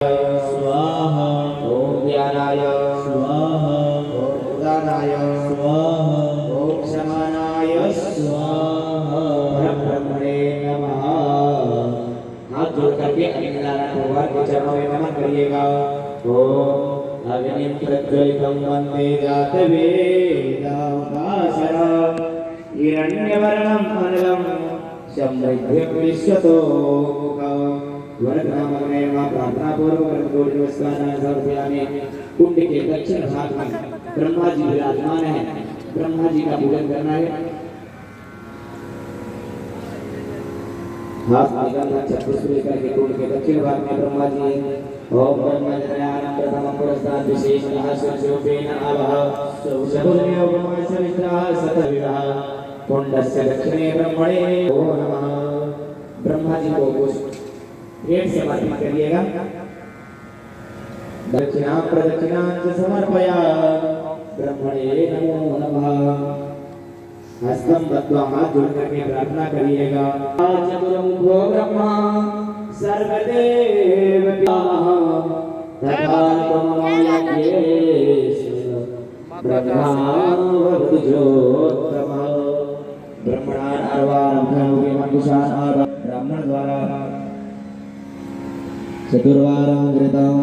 स्वाहा ओम ज्ञानाय स्वाहा ओम उदानाय स्वाहा ओम समानाय स्वाहा परब्रह्मणे नमः। हाथ जोड़ करके अग्निनारायण भगवान के चरणों में नमन करिएगा। ओम अग्निं प्रज्वलितं वन्दे जातवेदावकाशः हिरण्यवर्णं अनलं समृद्धिं विश्वतो मुखम्। वरदानमग्ने नमः। प्रार्थना पूर्वक कोटि नमस्कार समर्पयामि। कुंड के दक्षिण भाग में ब्रह्मा जी विराजमान है। ब्रह्मा जी का पूजन करना है। हाथ निकलना चतुर्थ लेकर के कुंड के दक्षिण भाग में ब्रह्मा जी। ओम ब्रह्मज्ञानं प्रथम पुरस्ताद विशेष रहस्य स्वरूपेण आवह सबुदेव ब्रह्मचरित्रः सतविवाह कुंडस्य दक्षिणे ब्रह्मणे नमो नमः। ब्रह्मा जी को पेट से बात करिएगा। दक्षिणा प्रदक्षिणा समर्पया ब्रह्मणे नमो नमः। हस्तम बद्ध्वा हाथ जोड़ करके प्रार्थना करिएगा। चतुर्मुखो ब्रह्मा सर्वदेवताः ब्रह्मावरुजोत्तमः ब्राह्मण द्वारा चतुर्वारं घृतम्।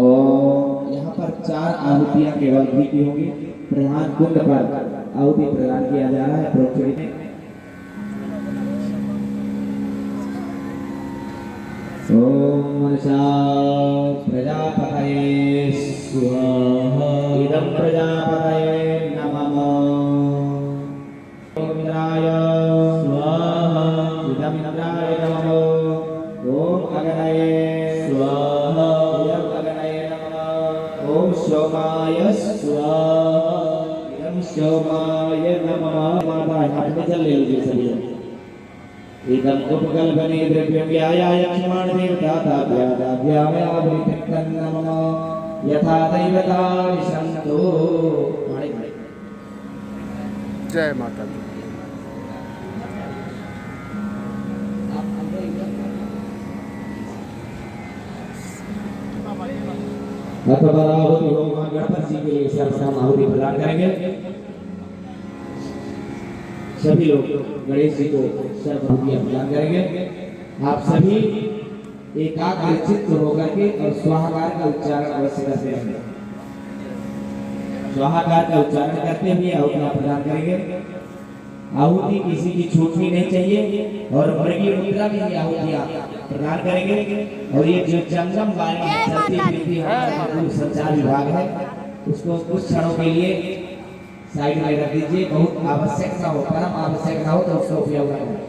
और यहाँ पर 4 आहुतियां केवल घी की होंगी। प्रधान कुंड पर आहुति प्रदान किया जा रहा है। प्रोक्षित ओम मनसा प्रजापतये स्वाहा इदं प्रजापतये नमः। ओम इंद्राय स्वाहा इदं इंद्राय नमः। ओम अग्नये स्वाहा इदं अग्नये नमः। ओम सोमाय स्वाहा इदं सोमाय नमः। माता हाथ में जल ले लीजिए सभी। एकम उपकल्पने द्रव्यं व्यायाय लक्ष्मण देवता ताभ्यादाभ्यामयाभिषेकं नमः। यथा दैवता विशंतो। जय माता दी। आहुति होम गणपति जी के लिए सर्वप्रथम आहुति प्रदान करेंगे। सभी लोग गणेश जी को सर्वप्रथम प्रदान करेंगे। आप सभी एकाग्रचित्त होकर के और स्वाहाकार का उच्चारण अवश्य करते रहेंगे। स्वाहाकार का उच्चारण करते हुए आहुतियां प्रदान करेंगे। आहुति किसी की छूटनी नहीं चाहिए। और मृगी मुद्रा में ही आहुतियां प्रदान करेंगे। और ये जो जंगम वाणी चलती फिरती हमारा संचार विभाग है उसको कुछ क्षणों के लिए साइड में रख दीजिए। बहुत आवश्यक ना हो, परम आवश्यक ना हो तो उसका उपयोग करें।